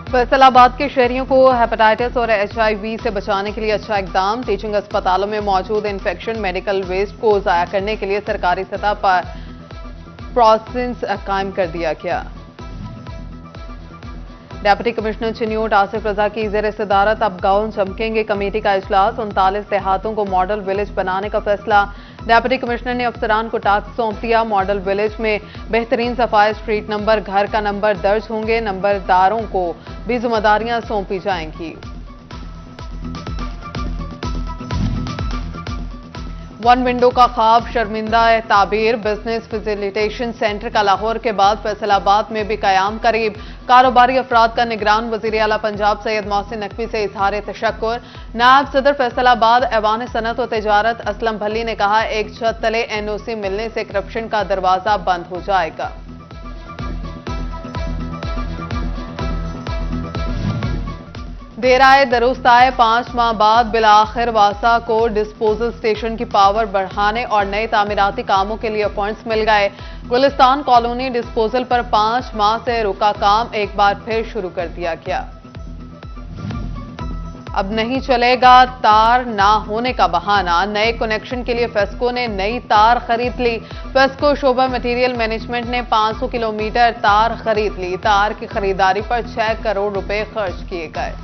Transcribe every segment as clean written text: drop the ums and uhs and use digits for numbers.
फैसलाबाद के शहरियों को हेपेटाइटिस और HIV से बचाने के लिए अच्छा इकदाम। टीचिंग अस्पतालों में मौजूद इन्फेक्शन मेडिकल वेस्ट को जाया करने के लिए सरकारी सतह पर प्रोसेस कायम कर दिया गया। डेप्यूटी कमिश्नर चिन्यूट आसिफ रजा की ज़ेर सदारत अब गांव चमकेंगे कमेटी का इजलास। 39 देहातों को मॉडल विलेज बनाने का फैसला। डेप्यूटी कमिश्नर ने अफसरान को टास्क सौंप दिया। मॉडल विलेज में बेहतरीन सफाई, स्ट्रीट नंबर, घर का नंबर दर्ज होंगे। नंबरदारों को भी जिम्मेदारियां सौंपी जाएंगी। वन विंडो का ख्वाब शर्मिंदा ताबीर। बिजनेस फैसिलिटेशन सेंटर का लाहौर के बाद फैसलाबाद में भी कयाम करीब। कारोबारी अफराद का निगरान। वजीर आला पंजाब सैयद मोहसिन नकवी से इजहार तशक्कुर। नायब सदर फैसलाबाद ऐवान सनत और तिजारत असलम भल्ली ने कहा, एक छत तले NOC मिलने से करप्शन का दरवाजा बंद हो जाएगा। देर आए दुरुस्त आए, 5 माह बाद बिलाखिर वासा को डिस्पोजल स्टेशन की पावर बढ़ाने और नए तामीराती कामों के लिए फंड्स मिल गए। गुलिस्तान कॉलोनी डिस्पोजल पर 5 माह से रुका काम एक बार फिर शुरू कर दिया गया। अब नहीं चलेगा तार ना होने का बहाना। नए कनेक्शन के लिए फेस्को ने नई तार खरीद ली। फेस्को शोबा मटेरियल मैनेजमेंट ने 500 किलोमीटर तार खरीद ली। तार की खरीदारी पर 6 करोड़ रुपए खर्च किए गए।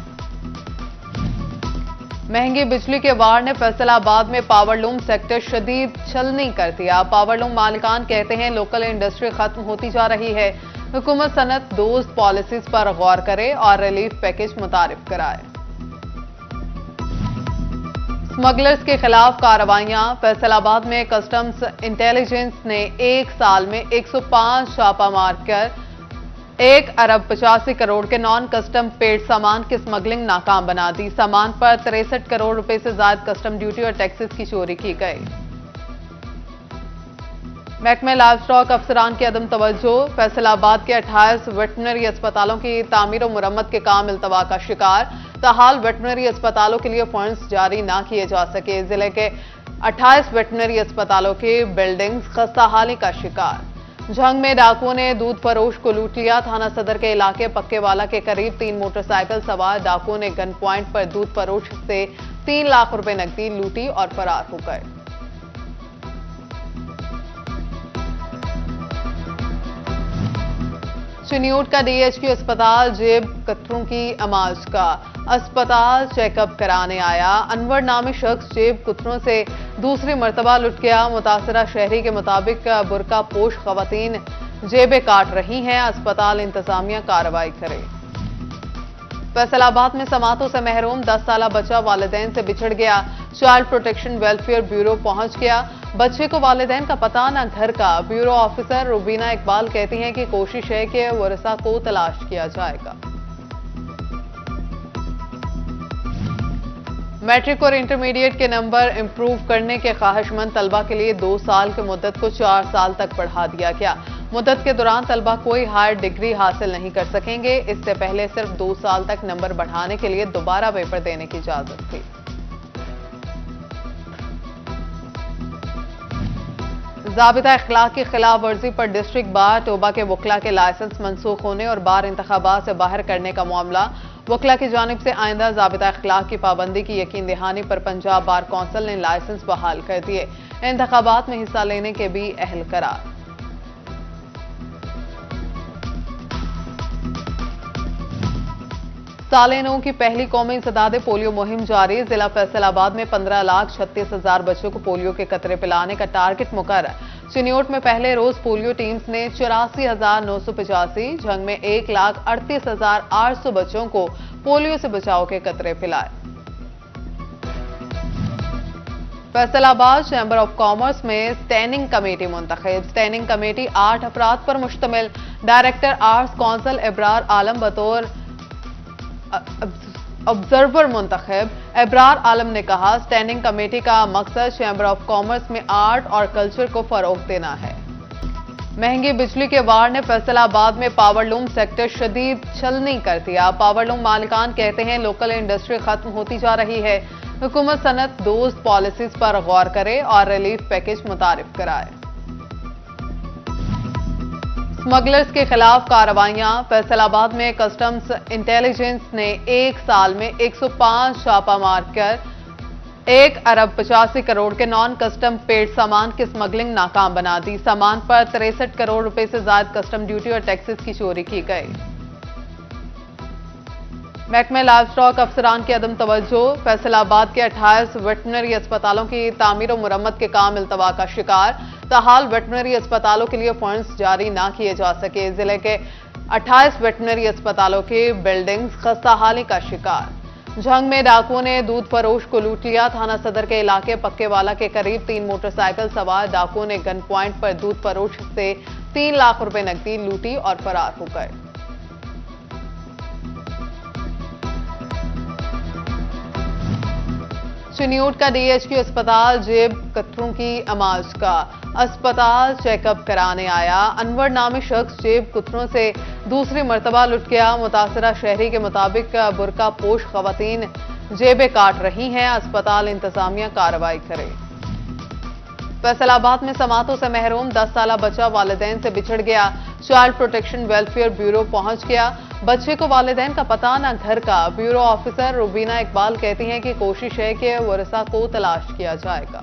महंगी बिजली के वार ने फैसलाबाद में पावरलूम सेक्टर शदीद छलनी कर दिया। पावरलूम मालिकान कहते हैं लोकल इंडस्ट्री खत्म होती जा रही है। हुकूमत सनत दोस्त पॉलिसीज पर गौर करे और रिलीफ पैकेज मुतारिफ कराए। स्मगलर्स के खिलाफ कार्रवाइयां। फैसलाबाद में कस्टम्स इंटेलिजेंस ने एक साल में 105 छापा मारकर 1 अरब 85 करोड़ के नॉन कस्टम पेड सामान की स्मगलिंग नाकाम बना दी। सामान पर 63 करोड़ रुपए से ज्यादा कस्टम ड्यूटी और टैक्सेस की चोरी की गई। महकमे लाइव स्टॉक अफसरान की अदम तवज्जो। फैसलाबाद के 28 वेटनरी अस्पतालों की तामीर और मुरम्मत के काम इल्तवा का शिकार। ताहाल वेटनरी अस्पतालों के लिए फंड्स जारी ना किए जा सके। जिले के 28 वेटनरी अस्पतालों की बिल्डिंग्स खस्ताहाली का शिकार। झंग में डाकुओं ने दूध फरोश को लूट लिया। थाना सदर के इलाके पक्केवाला के करीब 3 मोटरसाइकिल सवार डाकुओं ने गन पॉइंट पर दूध फरोश से 3 लाख रुपए नकदी लूटी और फरार हो गए। चिन्यूट का DHQ अस्पताल जेब कतरों की अमाज का। अस्पताल चेकअप कराने आया अनवर नामी शख्स जेब कतरों से दूसरी मर्तबा लुट गया। मुतासरा शहरी के मुताबिक बुरका पोश खवातीन जेबें काट रही हैं। अस्पताल इंतजामिया कार्रवाई करे। फैसलाबाद में समातों से महरूम 10 साला बच्चा वालिदैन से बिछड़ गया। चाइल्ड प्रोटेक्शन वेलफेयर ब्यूरो पहुंच गया। बच्चे को वालिदैन का पता न घर का। ब्यूरो ऑफिसर रुबीना इकबाल कहती हैं कि कोशिश है कि वरसा को तलाश किया जाएगा। मैट्रिक और इंटरमीडिएट के नंबर इंप्रूव करने के ख्वाहिशमंद तलबा के लिए 2 साल की मुद्दत को 4 साल तक बढ़ा दिया गया। मुद्दत के दौरान तलबा कोई हायर डिग्री हासिल नहीं कर सकेंगे। इससे पहले सिर्फ 2 साल तक नंबर बढ़ाने के लिए दोबारा पेपर देने की इजाजत थी। ज़ाबिता इखलाक की खिलाफ वर्जी पर डिस्ट्रिक्ट बार टोबा के वकला के लाइसेंस मनसूख होने और बार इंतखाबात से बाहर करने का मामला। वकला की जानिब से आइंदा ज़ाबिता इखलाक की पाबंदी की यकीन दहानी पर पंजाब बार कौंसिल ने लाइसेंस बहाल कर दिए। इंतखाबात में हिस्सा लेने के भी अहल करार। साले 9 की पहली कौमी इंसदादे पोलियो मुहिम जारी। जिला फैसलाबाद में 15,36,000 बच्चों को पोलियो के कतरे पिलाने का टारगेट मुकर्रर। चिन्यूट में पहले रोज पोलियो टीम्स ने 84,985, झंग में 1,38,800 बच्चों को पोलियो से बचाव के कतरे पिलाए। फैसलाबाद चैंबर ऑफ कॉमर्स में स्टैंडिंग कमेटी मुंतखब। स्टैंडिंग कमेटी 8 अफराद पर मुश्तमिल। डायरेक्टर आर्ट्स काउंसिल इब्रार आलम बतौर ऑब्जर्वर मुंतखब। इब्रार आलम ने कहा, स्टैंडिंग कमेटी का मकसद चैंबर ऑफ कॉमर्स में आर्ट और कल्चर को फरोग देना है। महंगी बिजली के वार ने फैसलाबाद में पावरलूम सेक्टर शदीद छलनी कर दिया। पावरलूम मालिकान कहते हैं लोकल इंडस्ट्री खत्म होती जा रही है। हुकूमत सनत दोस्त पॉलिसीज पर गौर करे और रिलीफ पैकेज मुतारिफ कराए। स्मगलर्स के खिलाफ कार्रवाइयां। फैसलाबाद में कस्टम्स इंटेलिजेंस ने एक साल में 105 छापा मारकर 1 अरब 85 करोड़ के नॉन कस्टम पेड सामान की स्मगलिंग नाकाम बना दी। सामान पर 63 करोड़ रुपए से ज्यादा कस्टम ड्यूटी और टैक्सेस की चोरी की गई। महकमे लाइव स्टॉक अफसरान की अदम तवज्जो। फैसलाबाद के 28 वेटनरी अस्पतालों की तामीर और मुरम्मत के काम इल्तवा का शिकार। ताहाल वेटनरी अस्पतालों के लिए फंड्स जारी ना किए जा सके। जिले के 28 वेटनरी अस्पतालों की बिल्डिंग्स खस्ताहाली का शिकार। झंग में डाकुओं ने दूध फरोश को लूट लिया। थाना सदर के इलाके पक्केवाला के करीब 3 मोटरसाइकिल सवार डाकुओं ने गन प्वाइंट पर दूध फरोश से 3 लाख रुपए नकदी लूटी और फरार हो गए। चिन्यूट का डीएचक्यू अस्पताल जेब कतरों की आमाज का। अस्पताल चेकअप कराने आया अनवर नामी शख्स जेब कतरों से दूसरी मर्तबा लुट गया। मुतासरा शहरी के मुताबिक बुरका पोश खवातीन जेबें काट रही हैं। अस्पताल इंतजामिया कार्रवाई करे। फैसलाबाद में समातों से महरूम 10 साला बच्चा वालिदैन से बिछड़ गया। चाइल्ड प्रोटेक्शन वेलफेयर ब्यूरो पहुंच गया। बच्चे को वालिदैन का पता न घर का। ब्यूरो ऑफिसर रुबीना इकबाल कहती हैं कि कोशिश है कि वरसा को तलाश किया जाएगा।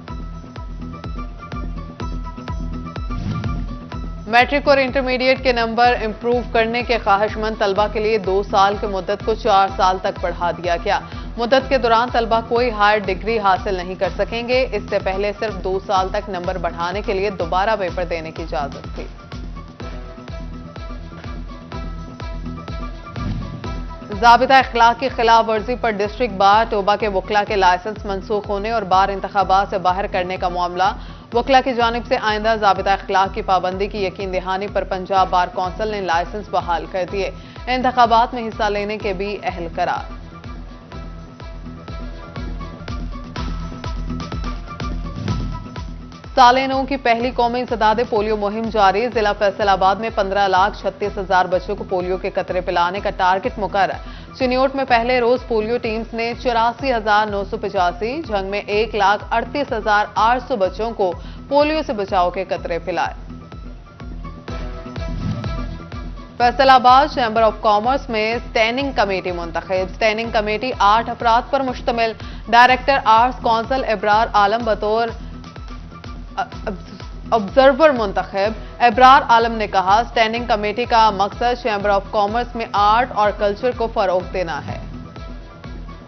मैट्रिक और इंटरमीडिएट के नंबर इंप्रूव करने के ख्वाहिशमंद तलबा के लिए 2 साल की मुद्दत को 4 साल तक बढ़ा दिया गया। मुद्दत के दौरान तलबा कोई हायर डिग्री हासिल नहीं कर सकेंगे। इससे पहले सिर्फ 2 साल तक नंबर बढ़ाने के लिए दोबारा पेपर देने की इजाजत थी। ज़ाबिता इखलाक की खिलाफ वर्जी पर डिस्ट्रिक्ट बार टोबा के वकला के लाइसेंस मनसूख होने और बार इंतखाबात से बाहर करने का मामला। वकला की जानिब से आइंदा ज़ाबिता इखलाक की पाबंदी की यकीन दहानी पर पंजाब बार कौंसिल ने लाइसेंस बहाल कर दिए। इंतखाबात में हिस्सा लेने के भी अहल करार। साले 9 की पहली कौमी सदादे पोलियो मुहिम जारी। जिला फैसलाबाद में 15,36,000 बच्चों को पोलियो के कतरे पिलाने का टारगेट मुकर्रर। चिन्यूट में पहले रोज पोलियो टीम्स ने 84,985, झंग में 1,38,800 बच्चों को पोलियो से बचाव के कतरे पिलाए। फैसलाबाद चैंबर ऑफ कॉमर्स में स्टैंडिंग कमेटी मुंतखब। स्टैंडिंग कमेटी 8 अफराद पर मुश्तमिल। डायरेक्टर आर्ट्स कौंसिल इब्रार आलम बतौर ऑब्जर्वर मुंतखब। इब्रार आलम ने कहा स्टैंडिंग कमेटी का मकसद चैंबर ऑफ कॉमर्स में आर्ट और कल्चर को फरोग देना है।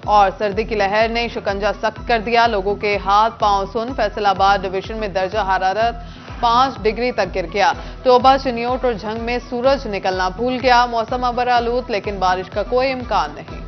और सर्दी की लहर ने शिकंजा सख्त कर दिया। लोगों के हाथ पांव सुन। फैसलाबाद डिवीजन में दर्जा हरारत 5 डिग्री तक गिर गया। टोबा चिन्यूट और झंग में सूरज निकलना भूल गया। मौसम अबर आलूद लेकिन बारिश का कोई इम्कान नहीं।